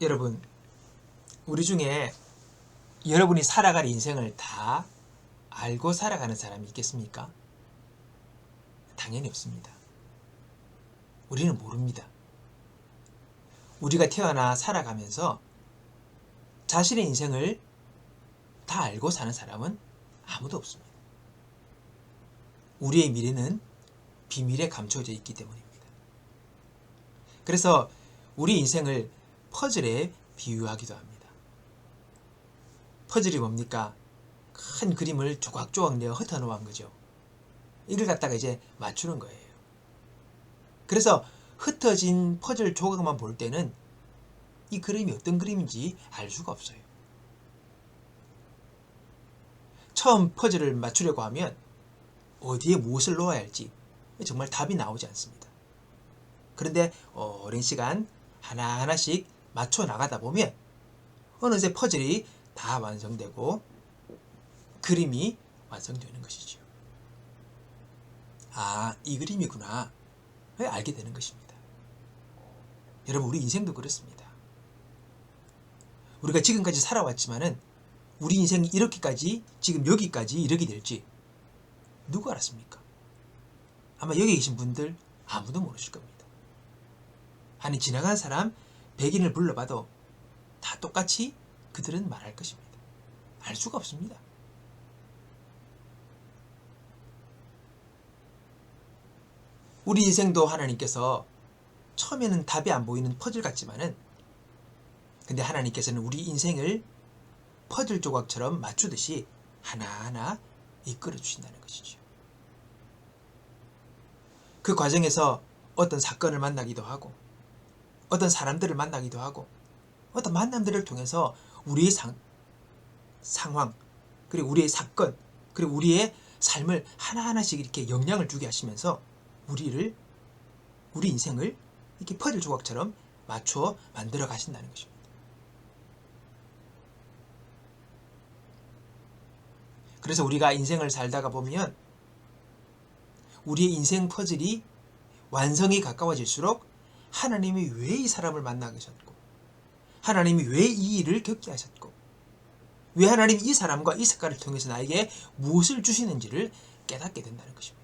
여러분, 우리 중에 여러분이 살아갈 인생을 다 알고 살아가는 사람이 있겠습니까? 당연히 없습니다. 우리는 모릅니다. 우리가 태어나 살아가면서 자신의 인생을 다 알고 사는 사람은 아무도 없습니다. 우리의 미래는 비밀에 감춰져 있기 때문입니다. 그래서 우리 인생을 퍼즐에 비유하기도 합니다. 퍼즐이 뭡니까? 큰 그림을 조각조각 내어 흩어놓은 거죠. 이걸 갖다가 이제 맞추는 거예요. 그래서 흩어진 퍼즐 조각만 볼 때는 이 그림이 어떤 그림인지 알 수가 없어요. 처음 퍼즐을 맞추려고 하면 어디에 무엇을 놓아야 할지 정말 답이 나오지 않습니다. 그런데 오랜 시간 하나하나씩 맞춰 나가다 보면 어느새 퍼즐이 다 완성되고 그림이 완성되는 것이죠. 아, 이 그림이구나. 알게 되는 것입니다. 여러분, 우리 인생도 그렇습니다. 우리가 지금까지 살아왔지만은 우리 인생이 이렇게까지, 지금 여기까지 이르게 될지 누가 알았습니까? 아마 여기 계신 분들 아무도 모르실 겁니다. 아니, 지나가는 사람 100인을 불러봐도 다 똑같이 그들은 말할 것입니다. 알 수가 없습니다. 우리 인생도 하나님께서 처음에는 답이 안 보이는 퍼즐 같지만은 근데 하나님께서는 우리 인생을 퍼즐 조각처럼 맞추듯이 하나하나 이끌어 주신다는 것이죠. 그 과정에서 어떤 사건을 만나기도 하고 어떤 사람들을 만나기도 하고 어떤 만남들을 통해서 우리의 상황 그리고 우리의 사건 그리고 우리의 삶을 하나하나씩 이렇게 영향을 주게 하시면서 우리 인생을 이렇게 퍼즐 조각처럼 맞춰 만들어 가신다는 것입니다. 그래서 우리가 인생을 살다가 보면 우리의 인생 퍼즐이 완성이 가까워질수록 하나님이 왜 이 사람을 만나게 하셨고 하나님이 왜 이 일을 겪게 하셨고 왜 하나님이 이 사람과 이 사건을 통해서 나에게 무엇을 주시는지를 깨닫게 된다는 것입니다.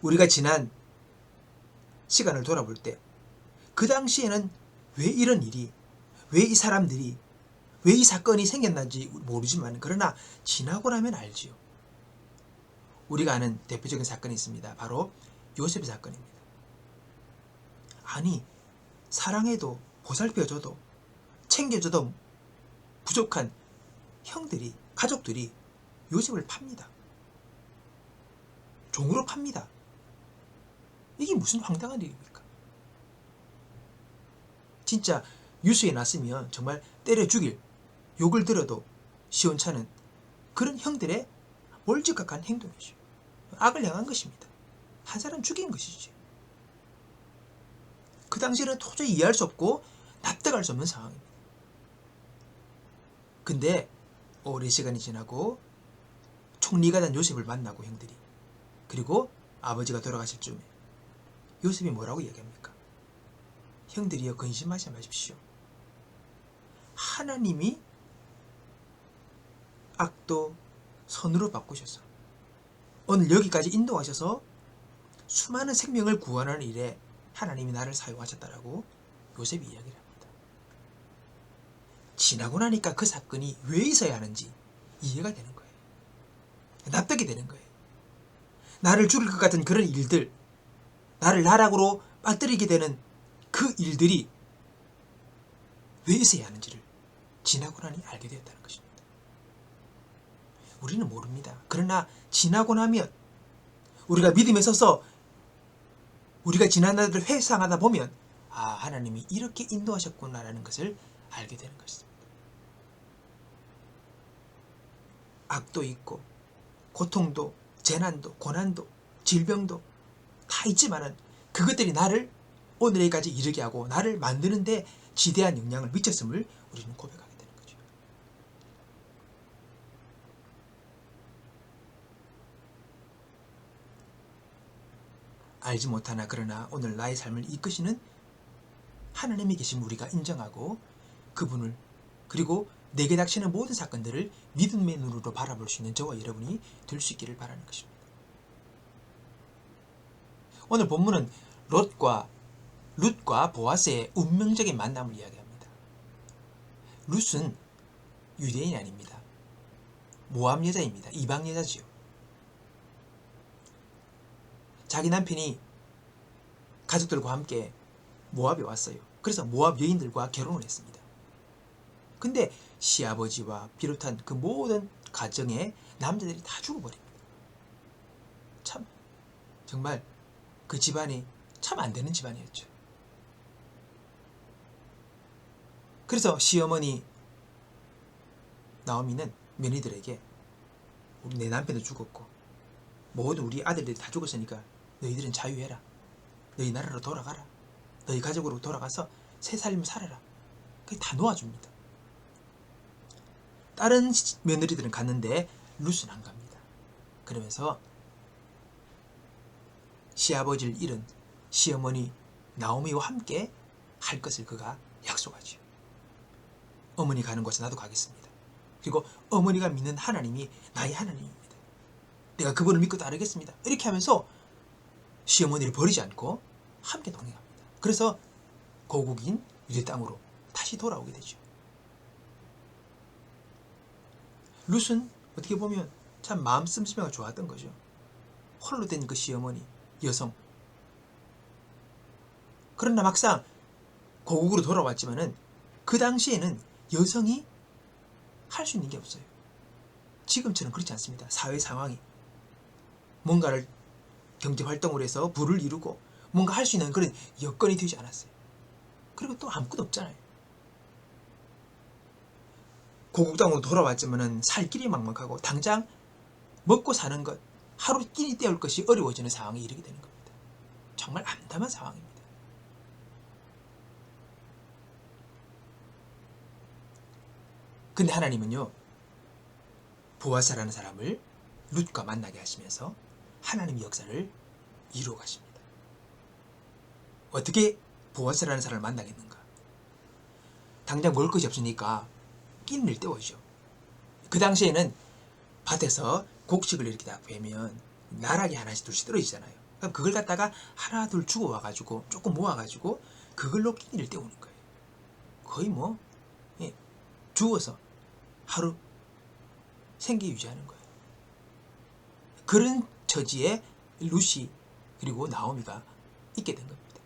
우리가 지난 시간을 돌아볼 때 그 당시에는 왜 이런 일이 왜 이 사람들이 왜 이 사건이 생겼는지 모르지만 그러나 지나고 나면 알지요. 우리가 아는 대표적인 사건이 있습니다. 바로 요셉의 사건입니다. 아니, 사랑해도 보살펴줘도 챙겨줘도 부족한 형들이 가족들이 요셉을 팝니다. 종으로 팝니다. 이게 무슨 황당한 일입니까? 진짜 뉴스에 났으면 정말 때려 죽일 욕을 들어도 시원찮은 그런 형들의 몰지각한 행동이죠. 악을 향한 것입니다. 한 사람 죽인 것이지. 그 당시에는 도저히 이해할 수 없고 납득할 수 없는 상황입니다. 근데 오랜 시간이 지나고 총리가 된 요셉을 만나고 형들이 그리고 아버지가 돌아가실 즈음에 요셉이 뭐라고 이야기합니까? 형들이여 근심하지 마십시오. 하나님이 악도 선으로 바꾸셔서 오늘 여기까지 인도하셔서 수많은 생명을 구원하는 일에 하나님이 나를 사용하셨다라고 요셉이 이야기를 합니다. 지나고 나니까 그 사건이 왜 있어야 하는지 이해가 되는 거예요. 납득이 되는 거예요. 나를 죽일 것 같은 그런 일들, 나를 나락으로 빠뜨리게 되는 그 일들이 왜 있어야 하는지를 지나고 나니 알게 되었다는 것입니다. 우리는 모릅니다. 그러나 지나고 나면 우리가 믿음에 서서 우리가 지난 날들을 회상하다 보면 아, 하나님이 이렇게 인도하셨구나라는 것을 알게 되는 것입니다. 악도 있고 고통도 재난도 고난도 질병도 다 있지만은 그것들이 나를 오늘에까지 이르게 하고 나를 만드는데 지대한 영향을 미쳤음을 우리는 고백하게 되는 거죠. 알지 못하나 그러나 오늘 나의 삶을 이끄시는 하나님이 계신 우리가 인정하고 그분을, 그리고 내게 닥치는 모든 사건들을 믿음의 눈으로 바라볼 수 있는 저와 여러분이 될 수 있기를 바라는 것입니다. 오늘 본문은 룻과 보아스의 운명적인 만남을 이야기합니다. 룻은 유대인이 아닙니다. 모압 여자입니다. 이방 여자지요. 자기 남편이 가족들과 함께 모압에 왔어요. 그래서 모압 여인들과 결혼을 했습니다. 근데 시아버지와 비롯한 그 모든 가정의 남자들이 다 죽어버립니다. 참 정말 그 집안이 참 안 되는 집안이었죠. 그래서 시어머니 나오미는 며느리들에게 내 남편도 죽었고 모든 우리 아들들이 다 죽었으니까 너희들은 자유해라. 너희 나라로 돌아가라. 너희 가족으로 돌아가서 새 삶을 살아라. 그게 다 놓아줍니다. 다른 며느리들은 갔는데 룻은 안 갑니다. 그러면서 시아버지를 잃은 시어머니 나오미와 함께 할 것을 그가 약속하지요. 어머니 가는 곳에 나도 가겠습니다. 그리고 어머니가 믿는 하나님이 나의 하나님입니다. 내가 그분을 믿고 따르겠습니다. 이렇게 하면서 시어머니를 버리지 않고 함께 동행합니다. 그래서 고국인 유대 땅으로 다시 돌아오게 되죠. 룻은 어떻게 보면 참 마음 씀씀이가 좋았던 거죠. 홀로 된 그 시어머니, 여성. 그러나 막상 고국으로 돌아왔지만은 그 당시에는 여성이 할 수 있는 게 없어요. 지금처럼 그렇지 않습니다. 사회 상황이 뭔가를 경제 활동을 해서 부를 이루고 뭔가 할 수 있는 그런 여건이 되지 않았어요. 그리고 또 아무것도 없잖아요. 고국 땅으로 돌아왔지만은 살 길이 막막하고 당장 먹고 사는 것, 하루 끼니 때울 것이 어려워지는 상황에 이르게 되는 겁니다. 정말 암담한 상황입니다. 근데 하나님은요, 보아스라는 사람을 룻과 만나게 하시면서 하나님의 역사를 이루어 가십니다. 어떻게 보아스라는 사람을 만나겠는가? 당장 먹을 것이 없으니까 끼니를 때워주죠. 그 당시에는 밭에서 곡식을 이렇게 다 베면 나락이 하나씩 둘씩 떨어지잖아요. 그럼 그걸 갖다가 하나 둘 주워와가지고 조금 모아가지고 그걸로 끼니를 때우는 거예요. 거의 뭐 주워서 하루 생계 유지하는 거예요. 그런 처지에 룻이 그리고 나오미가 있게 된 겁니다.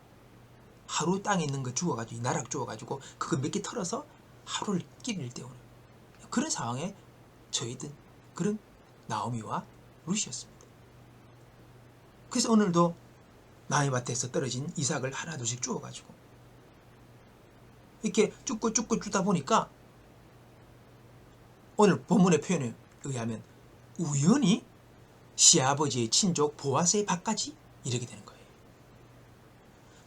하루 땅에 있는 거 주워가지고 나락 주워가지고 그거 몇 개 털어서 하루를 끼니를 때우는 그런 상황에 처해든 그런 나오미와 룻이었습니다. 그래서 오늘도 나의 밭에서 떨어진 이삭을 하나 둘씩 주워가지고 이렇게 쭈꾸 주다 보니까 오늘 본문의 표현에 의하면 우연히 시아버지의 친족 보아스의 밭까지 이르게 되는 거예요.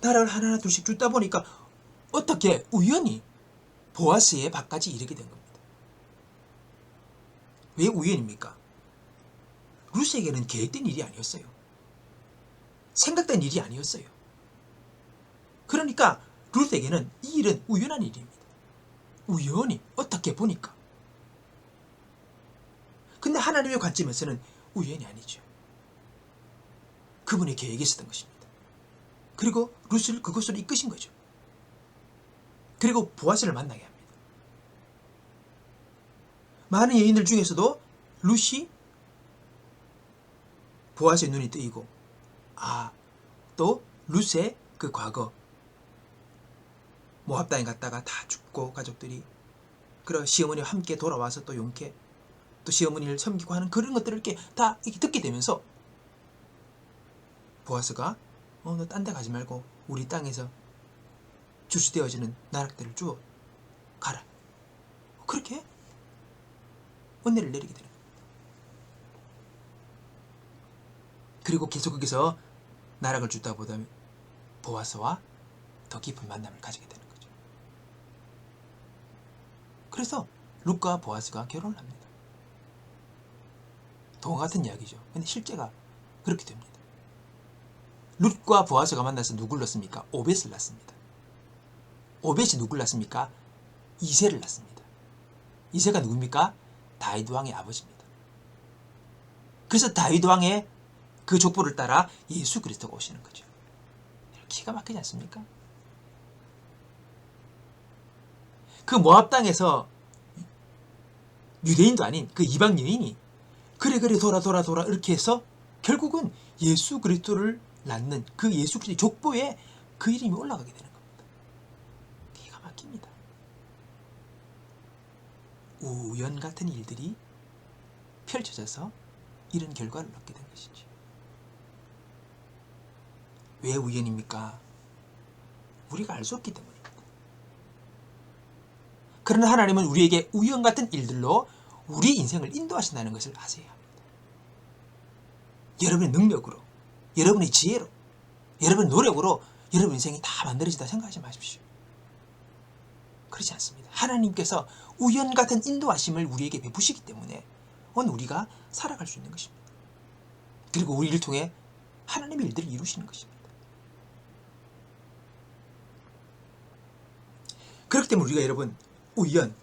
나락을 하나 둘씩 주다 보니까 어떻게 우연히 보아스의 밭까지 이르게 된 겁니다. 왜 우연입니까? 룻에게는 계획된 일이 아니었어요. 생각된 일이 아니었어요. 그러니까 룻에게는 이 일은 우연한 일입니다. 우연히 어떻게 보니까. 근데 하나님의 관점에서는 우연이 아니죠. 그분의 계획이 있었던 것입니다. 그리고 룻을 그곳으로 이끄신 거죠. 그리고 보아스를 만나게 합니다. 많은 여인들 중에서도 룻이 보아스의 눈이 뜨이고 또 룻의 그 과거 모압 땅에 갔다가 다 죽고 가족들이 그리고 시어머니와 함께 돌아와서 또 용케 또 시어머니를 섬기고 하는 그런 것들을 이렇게 다 이렇게 듣게 되면서 보아스가 너 딴 데 가지 말고 우리 땅에서 주시되어지는 나락들을 주워 가라. 그렇게 은혜를 내리게 되는 겁니다. 그리고 계속 거기서 나락을 주다 보다 보아스와 더 깊은 만남을 가지게 되는 거죠. 그래서 룻과 보아스가 결혼을 합니다. 동화 같은 이야기죠. 근데 실제가 그렇게 됩니다. 룻과 보아스가 만나서 누굴 낳습니까? 오벳을 낳습니다. 오벳이 누굴 낳습니까? 이새를 낳습니다. 이새가 누굽니까? 다윗 왕의 아버지입니다. 그래서 다윗 왕의 그 족보를 따라 예수 그리스도가 오시는 거죠. 기가 막히지 않습니까? 그 모압 땅에서 유대인도 아닌 그 이방 여인이 그래 돌아 이렇게 해서 결국은 예수 그리스도를 낳는 그 예수 그리스도의 족보에 그 이름이 올라가게 되는 겁니다. 기가 막힙니다. 우연 같은 일들이 펼쳐져서 이런 결과를 얻게 된 것이죠. 왜 우연입니까? 우리가 알 수 없기 때문입니다. 그러나 하나님은 우리에게 우연 같은 일들로 우리 인생을 인도하신다는 것을 아셔야 합니다. 여러분의 능력으로, 여러분의 지혜로, 여러분의 노력으로 여러분 인생이 다 만들어지다 생각하지 마십시오. 그렇지 않습니다. 하나님께서 우연 같은 인도하심을 우리에게 베푸시기 때문에 오늘 우리가 살아갈 수 있는 것입니다. 그리고 우리를 통해 하나님의 일들을 이루시는 것입니다. 그렇기 때문에 우리가 여러분 우연,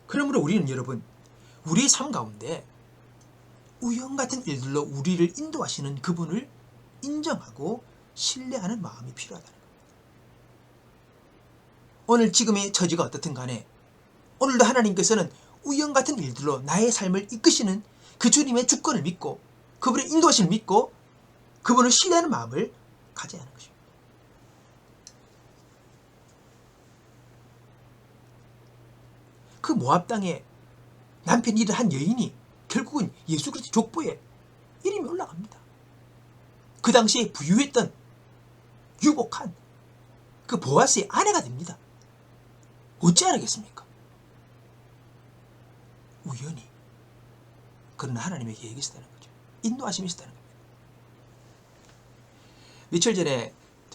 그러므로 우리는 여러분 우리의 삶 가운데 우연 같은 일들로 우리를 인도하시는 그분을 인정하고 신뢰하는 마음이 필요하다는 겁니다. 오늘 지금의 처지가 어떻든 간에 오늘도 하나님께서는 우연 같은 일들로 나의 삶을 이끄시는 그 주님의 주권을 믿고 그분의 인도하심을 믿고 그분을 신뢰하는 마음을 가져야 하는 것입니다. 그 모압 땅에 남편이 일을 한 여인이 결국은 예수 그리스도 족보에 이름이 올라갑니다. 그 당시에 부유했던 유복한 그 보아스의 아내가 됩니다. 어찌 알겠습니까? 우연히. 그러나 하나님의 계획이 있었다는 거죠. 인도하심이 있었다는 겁니다. 며칠 전에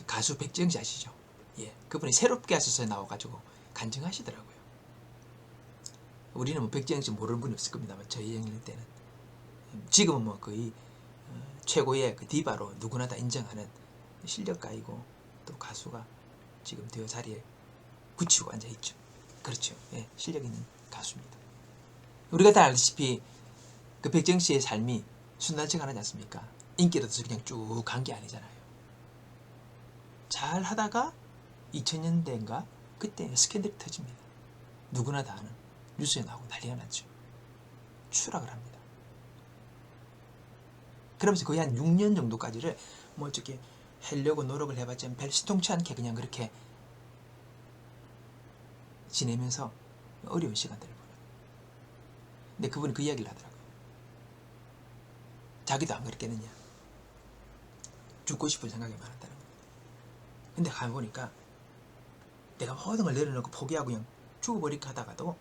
가수 백지영 씨 아시죠? 예, 그분이 새롭게 하셔서 나와가지고 간증하시더라고요. 우리는 뭐 백지영 씨 모르는 분이 없을 겁니다만 저희 형님 때는 지금은 뭐 거의 최고의 그 디바로 누구나 다 인정하는 실력가이고 또 가수가 지금 되어 자리에 굳히고 앉아 있죠. 그렇죠. 예, 실력 있는 가수입니다. 우리가 다 알다시피 그 백지영 씨의 삶이 순탄치가 않지 않습니까? 인기를 얻어서 그냥 쭉 간 게 아니잖아요. 잘 하다가 2000년대인가 그때 스캔들이 터집니다. 누구나 다 아는 뉴스에 나오고 난리가 났죠. 추락을 합니다. 그러면서 거의 한 6년 정도까지를 뭐 어떻게 하려고 노력을 해봤지만 별 시통치 않게 그냥 그렇게 지내면서 어려운 시간들을 보내요. 근데 그분이 그 이야기를 하더라고요. 자기도 안 그랬겠느냐. 죽고 싶은 생각이 많았다는 거예요. 근데 가보니까 내가 모든 걸 내려놓고 포기하고 그냥 죽어버릴까 하다가도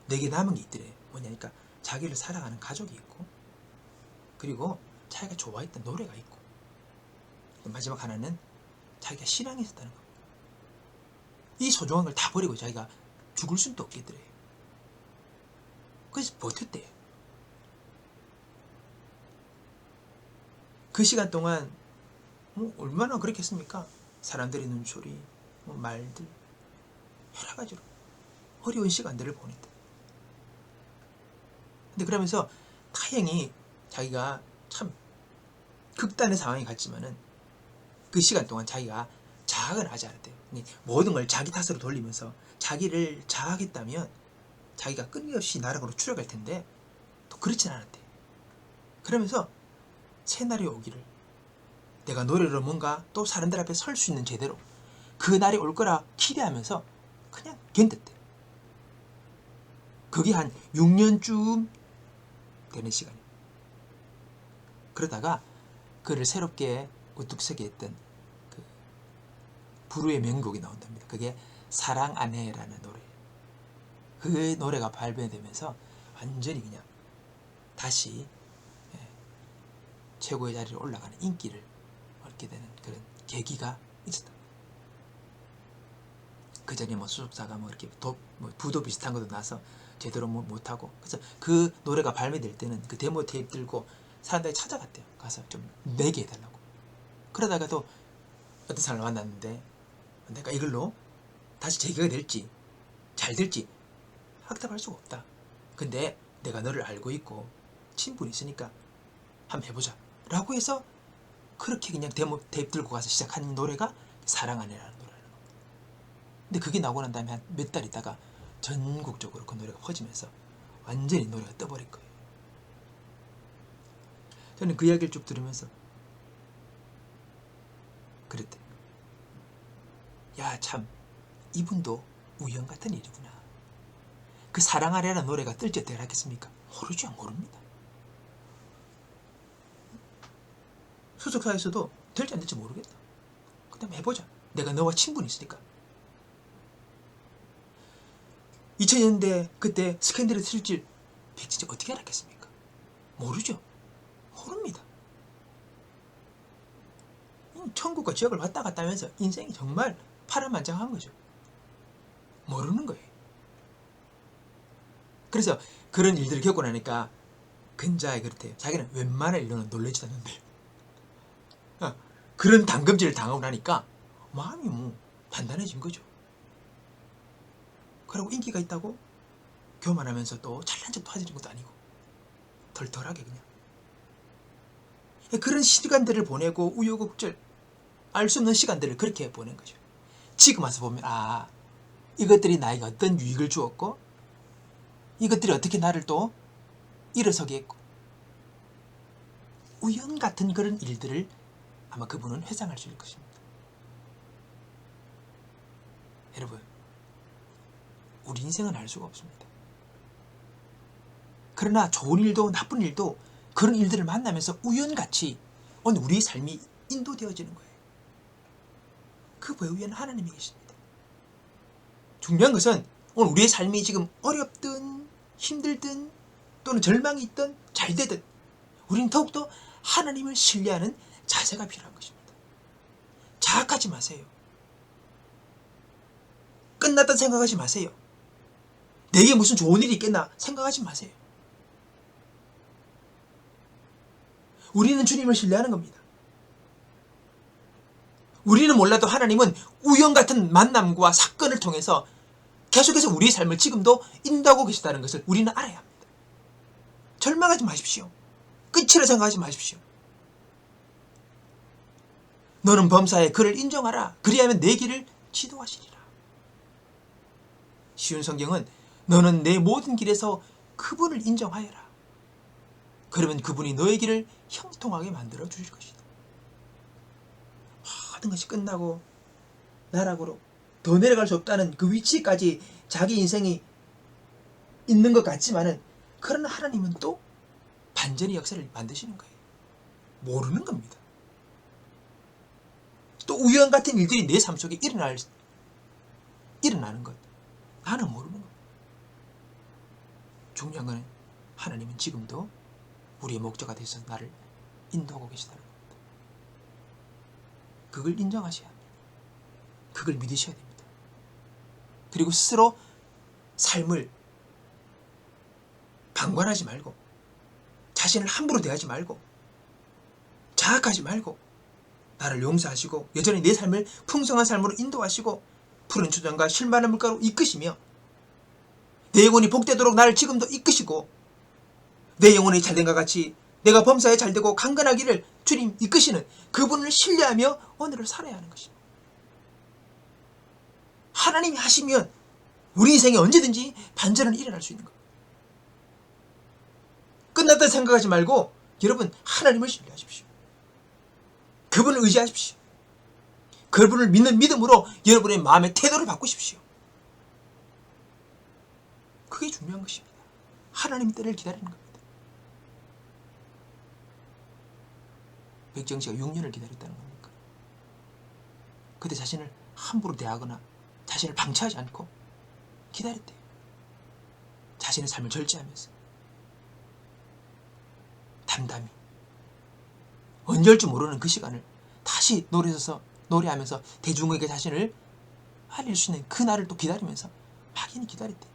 내게 남은 게 있더래. 뭐냐니까 자기를 사랑하는 가족이 있고 그리고 자기가 좋아했던 노래가 있고 마지막 하나는 자기가 신앙이 있었다는 겁니다. 이 소중한 걸 다 버리고 자기가 죽을 수는 또 없겠더래. 그래서 버텼대요. 그 시간 동안 뭐 얼마나 그렇겠습니까? 사람들의 눈소리, 뭐 말들 여러 가지로 어려운 시간들을 보냈다. 근데 그러면서 다행히 자기가 참 극단의 상황이 갔지만은 그 시간 동안 자기가 자학을 하지 않았대요. 모든 걸 자기 탓으로 돌리면서 자기를 자학했다면 자기가 끊임없이 나락으로 추락할 텐데 또 그렇진 않았대요. 그러면서 새날이 오기를 내가 노래로 뭔가 또 사람들 앞에 설 수 있는 제대로 그 날이 올 거라 기대하면서 그냥 견뎠대요. 그게 한 6년쯤 되는 시간이에요. 그러다가 그를 새롭게 우뚝 서게 했던 그 부르의 명곡이 나온답니다. 그게 사랑 안해라는 노래예요. 그 노래가 발매되면서 완전히 그냥 다시 최고의 자리로 올라가는 인기를 얻게 되는 그런 계기가 있었다. 그 전에 뭐 수습사가 뭐 이렇게 뭐 부도 비슷한 것도 나서 제대로 뭐 못하고 그래서 그 노래가 발매될 때는 그 데모 테이프 들고 사람들이 찾아갔대요. 가서 좀 내게 해달라고. 그러다가도 어떤 사람을 만났는데 내가 이걸로 다시 재개가 될지 잘 될지 확답할 수가 없다. 근데 내가 너를 알고 있고 친분이 있으니까 한번 해보자 라고 해서 그렇게 그냥 테이프 들고 가서 시작한 노래가 사랑 안해라는 노래라는 겁니다. 근데 그게 나오고 난 다음에 한 몇 달 있다가 전국적으로 그 노래가 퍼지면서 완전히 노래가 떠버린 거예요. 저는 그 이야기를 쭉 들으면서 그랬대. 야, 참 이분도 우연 같은 일이구나. 그 사랑하래라는 노래가 뜰지 어떻게 알았겠습니까? 모르죠. 모릅니다. 소속사에서도 될지 안 될지 모르겠다. 그 다음에 해보자. 내가 너와 친분이 있으니까. 2000년대 그때 스캔들이 틀지 백진짜 어떻게 알았겠습니까? 모르죠. 모릅니다. 천국과 지옥을 왔다 갔다 하면서 인생이 정말 파란만장한 거죠. 모르는 거예요. 그래서 그런 일들을 겪고 나니까 근자에 그렇대요. 자기는 웬만한 일로는 놀라지도 않는데 그런 당금질을 당하고 나니까 마음이 뭐 단단해진 거죠. 그리고 인기가 있다고 교만하면서 또 잘난 척도 하는 것도 아니고 덜덜하게 그냥 그런 시간들을 보내고 우여곡절 알 수 없는 시간들을 그렇게 보낸 거죠. 지금 와서 보면 이것들이 나에게 어떤 유익을 주었고 이것들이 어떻게 나를 또 일어서게 했고 우연 같은 그런 일들을 아마 그분은 회상할 수 있을 것입니다. 여러분, 우리 인생은 알 수가 없습니다. 그러나 좋은 일도 나쁜 일도 그런 일들을 만나면서 우연같이 오늘 우리의 삶이 인도되어지는 거예요. 그 외에는 하나님이 계십니다. 중요한 것은 오늘 우리의 삶이 지금 어렵든 힘들든 또는 절망이 있든 잘 되든 우리는 더욱더 하나님을 신뢰하는 자세가 필요한 것입니다. 자학하지 마세요. 끝났다 생각하지 마세요. 내게 무슨 좋은 일이 있겠나 생각하지 마세요. 우리는 주님을 신뢰하는 겁니다. 우리는 몰라도 하나님은 우연 같은 만남과 사건을 통해서 계속해서 우리의 삶을 지금도 인도하고 계시다는 것을 우리는 알아야 합니다. 절망하지 마십시오. 끝이라 생각하지 마십시오. 너는 범사에 그를 인정하라. 그리하면 내 길을 지도하시리라. 쉬운 성경은 너는 내 모든 길에서 그분을 인정하여라. 그러면 그분이 너의 길을 형통하게 만들어 주실 것이다. 모든 것이 끝나고 나락으로 더 내려갈 수 없다는 그 위치까지 자기 인생이 있는 것 같지만은 그러나 하나님은 또 반전의 역사를 만드시는 거예요. 모르는 겁니다. 또 우연 같은 일들이 내 삶 속에 일어나는 것 나는 모르는 겁니다. 중요한 건 하나님은 지금도 우리의 목자가 되셔서 나를 인도하고 계시다는 겁니다. 그걸 인정하셔야 합니다. 그걸 믿으셔야 됩니다. 그리고 스스로 삶을 방관하지 말고 자신을 함부로 대하지 말고 자학하지 말고 나를 용서하시고 여전히 내 삶을 풍성한 삶으로 인도하시고 푸른 초장과 실만한 물가로 이끄시며 내 영혼이 복되도록 나를 지금도 이끄시고 내 영혼이 잘된 것 같이 내가 범사에 잘되고 강건하기를 주님 이끄시는 그분을 신뢰하며 오늘을 살아야 하는 것입니다. 하나님이 하시면 우리 인생에 언제든지 반전은 일어날 수 있는 겁니다. 끝났다 생각하지 말고 여러분 하나님을 신뢰하십시오. 그분을 의지하십시오. 그분을 믿는 믿음으로 여러분의 마음의 태도를 바꾸십시오. 그게 중요한 것입니다. 하나님 때를 기다리는 겁니다. 백정씨가 6년을 기다렸다는 겁니까? 그때 자신을 함부로 대하거나 자신을 방치하지 않고 기다렸대요. 자신의 삶을 절제하면서 담담히 언제 올 줄 모르는 그 시간을 다시 노래하면서 대중에게 자신을 알릴 수 있는 그 날을 또 기다리면서 막연히 기다렸대.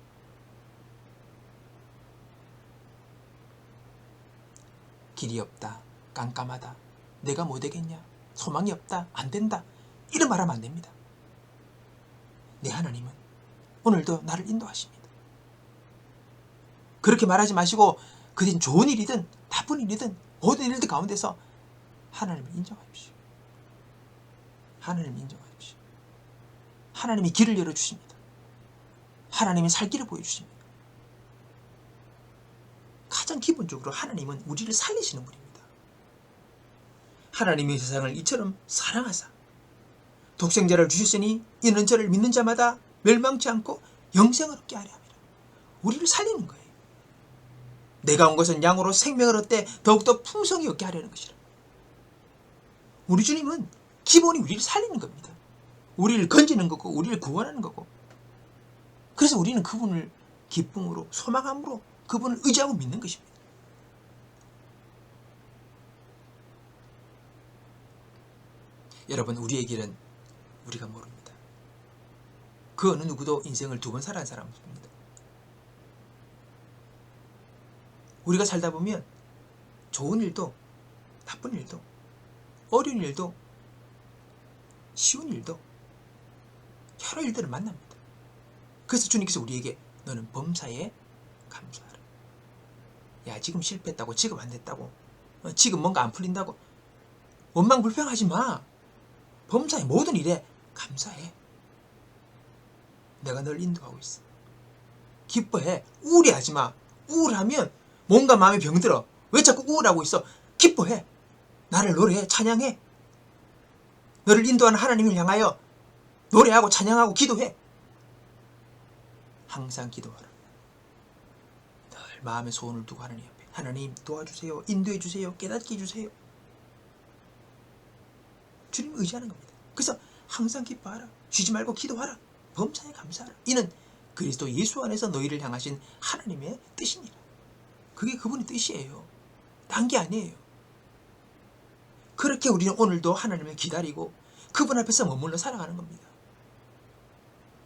길이 없다. 깜깜하다. 내가 뭐 되겠냐? 소망이 없다, 안 된다, 이런 말하면 안 됩니다. 내 하나님은 오늘도 나를 인도하십니다. 그렇게 말하지 마시고 그든 좋은 일이든 나쁜 일이든 모든 일들 가운데서 하나님을 인정하십시오. 하나님을 인정하십시오. 하나님이 길을 열어주십니다. 하나님이 살 길을 보여주십니다. 가장 기본적으로 하나님은 우리를 살리시는 분입니다. 하나님이 세상을 이처럼 사랑하사 독생자를 주셨으니 이는 저를 믿는 자마다 멸망치 않고 영생을 얻게 하려 함이라. 우리를 살리는 거예요. 내가 온 것은 양으로 생명을 얻되 더욱더 풍성히 얻게 하려는 것이라. 우리 주님은 기본이 우리를 살리는 겁니다. 우리를 건지는 거고 우리를 구원하는 거고. 그래서 우리는 그분을 기쁨으로 소망함으로 그분을 의지하고 믿는 것입니다. 여러분, 우리의 길은 우리가 모릅니다. 그 어느 누구도 인생을 두 번 살아온 사람은 없습니다. 우리가 살다 보면 좋은 일도 나쁜 일도 어려운 일도 쉬운 일도 여러 일들을 만납니다. 그래서 주님께서 우리에게 너는 범사에 감사하라. 야, 지금 실패했다고, 지금 안 됐다고, 지금 뭔가 안 풀린다고 원망 불평하지 마. 범사의 모든 일에 감사해. 내가 널 인도하고 있어. 기뻐해. 우울해하지 마. 우울하면 뭔가 마음에 병들어. 왜 자꾸 우울하고 있어? 기뻐해. 나를 노래해. 찬양해. 너를 인도하는 하나님을 향하여 노래하고 찬양하고 기도해. 항상 기도하라. 늘 마음의 소원을 두고 하나님 앞에, 하나님 도와주세요. 인도해 주세요. 깨닫게 해주세요. 주님 의지하는 겁니다. 그래서 항상 기뻐하라. 쉬지 말고 기도하라. 범사에 감사하라. 이는 그리스도 예수 안에서 너희를 향하신 하나님의 뜻이니라. 그게 그분의 뜻이에요. 딴 게 아니에요. 그렇게 우리는 오늘도 하나님을 기다리고 그분 앞에서 머물러 살아가는 겁니다.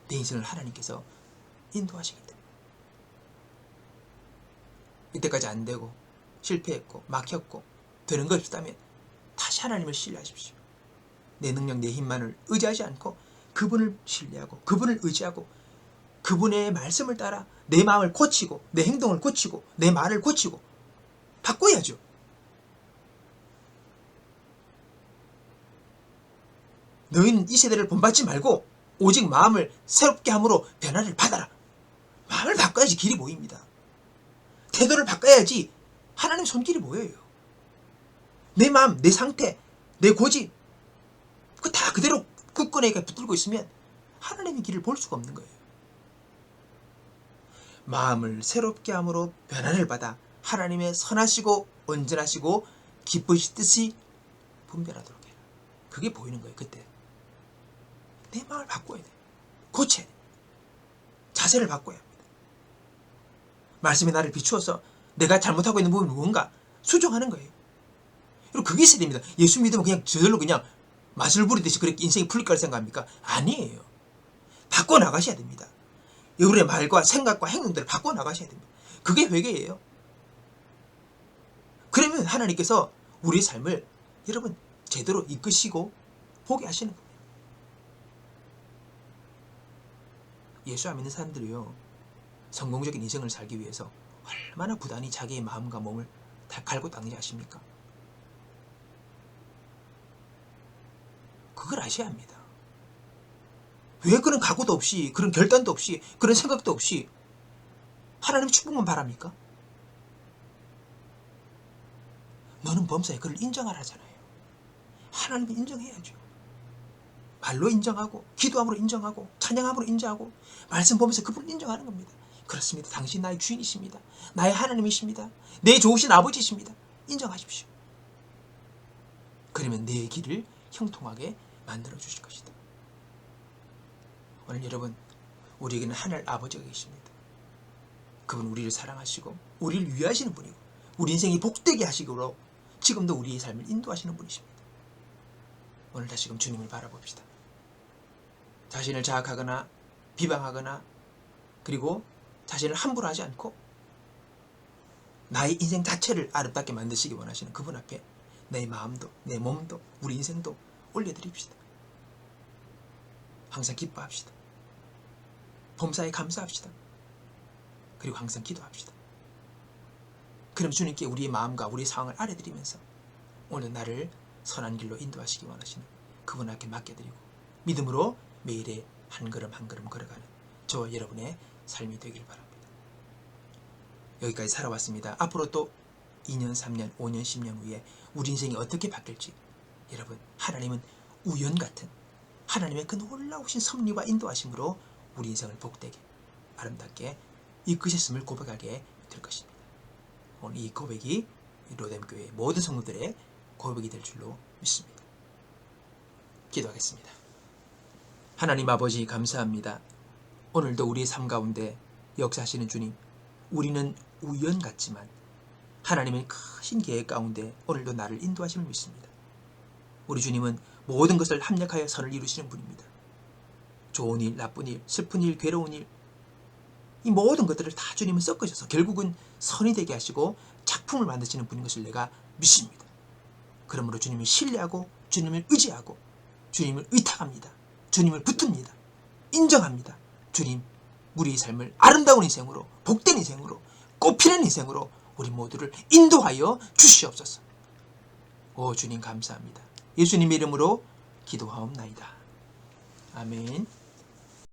내 인생을 하나님께서 인도하시기 때문에. 이때까지 안 되고 실패했고 막혔고 되는 것 없다면 다시 하나님을 신뢰하십시오. 내 능력, 내 힘만을 의지하지 않고 그분을 신뢰하고 그분을 의지하고 그분의 말씀을 따라 내 마음을 고치고 내 행동을 고치고 내 말을 고치고 바꿔야죠. 너희는 이 세대를 본받지 말고 오직 마음을 새롭게 함으로 변화를 받아라. 마음을 바꿔야지 길이 보입니다. 태도를 바꿔야지 하나님 손길이 보여요. 내 마음, 내 상태, 내 고집 그 다 그대로 굳건하게 붙들고 있으면 하나님의 길을 볼 수가 없는 거예요. 마음을 새롭게 함으로 변화를 받아 하나님의 선하시고 온전하시고 기쁘신 뜻이 분별하도록 해라. 그게 보이는 거예요. 그때 내 마음을 바꿔야 돼. 고쳐야 돼. 자세를 바꿔야 합니다. 말씀이 나를 비추어서 내가 잘못하고 있는 부분이 무언가 수정하는 거예요. 그리고 그게 있어야 됩니다. 예수 믿으면 그냥 저절로 그냥 마술 부리듯이 그렇게 인생이 풀릴 거라 생각합니까? 아니에요. 바꿔나가셔야 됩니다. 여러분의 말과 생각과 행동들을 바꿔나가셔야 됩니다. 그게 회개예요. 그러면 하나님께서 우리의 삶을 여러분 제대로 이끄시고 보게 하시는 거예요. 예수 안 믿는 사람들이요, 성공적인 인생을 살기 위해서 얼마나 부단히 자기의 마음과 몸을 다 갈고 닦는지 아십니까? 그걸 아셔야 합니다. 왜 그런 각오도 없이, 그런 결단도 없이, 그런 생각도 없이 하나님 축복만 바랍니까? 너는 범사에 그를 인정하라잖아요. 하나님을 인정해야죠. 말로 인정하고, 기도함으로 인정하고, 찬양함으로 인정하고, 말씀 보면서 그분을 인정하는 겁니다. 그렇습니다. 당신 나의 주인이십니다. 나의 하나님이십니다. 내 좋으신 아버지이십니다. 인정하십시오. 그러면 내 길을 형통하게 만들어 주실 것이다. 오늘 여러분, 우리에게는 하늘 아버지가 계십니다. 그분 우리를 사랑하시고 우리를 위하시는 분이고 우리 인생이 복되게 하시기로 지금도 우리의 삶을 인도하시는 분이십니다. 오늘 다시금 주님을 바라봅시다. 자신을 자학하거나 비방하거나 그리고 자신을 함부로 하지 않고 나의 인생 자체를 아름답게 만드시기 원하시는 그분 앞에 내 마음도 내 몸도 우리 인생도 올려드립시다. 항상 기뻐합시다. 범사에 감사합시다. 그리고 항상 기도합시다. 그럼 주님께 우리의 마음과 우리의 상황을 알려드리면서 오늘 나를 선한 길로 인도하시기 원하시는 그분 앞에 맡겨드리고 믿음으로 매일의 한 걸음 한 걸음 걸어가는 저와 여러분의 삶이 되길 바랍니다. 여기까지 살아왔습니다. 앞으로 또 2년, 3년, 5년, 10년 후에 우리 인생이 어떻게 바뀔지 여러분, 하나님은 우연 같은 하나님의 그 놀라우신 섭리와 인도하심으로 우리 인생을 복되게 아름답게 이끄셨음을 고백하게 될 것입니다. 오늘 이 고백이 로뎀교회 모든 성도들의 고백이 될 줄로 믿습니다. 기도하겠습니다. 하나님 아버지 감사합니다. 오늘도 우리의 삶 가운데 역사하시는 주님, 우리는 우연 같지만 하나님의 크신 계획 가운데 오늘도 나를 인도하심을 믿습니다. 우리 주님은 모든 것을 합력하여 선을 이루시는 분입니다. 좋은 일, 나쁜 일, 슬픈 일, 괴로운 일, 이 모든 것들을 다 주님은 섞으셔서 결국은 선이 되게 하시고 작품을 만드시는 분인 것을 내가 믿습니다. 그러므로 주님을 신뢰하고 주님을 의지하고 주님을 의탁합니다. 주님을 붙듭니다. 인정합니다. 주님, 우리의 삶을 아름다운 인생으로, 복된 인생으로, 꽃피는 인생으로 우리 모두를 인도하여 주시옵소서. 오 주님 감사합니다. 예수님의 이름으로 기도하옵나이다. 아멘.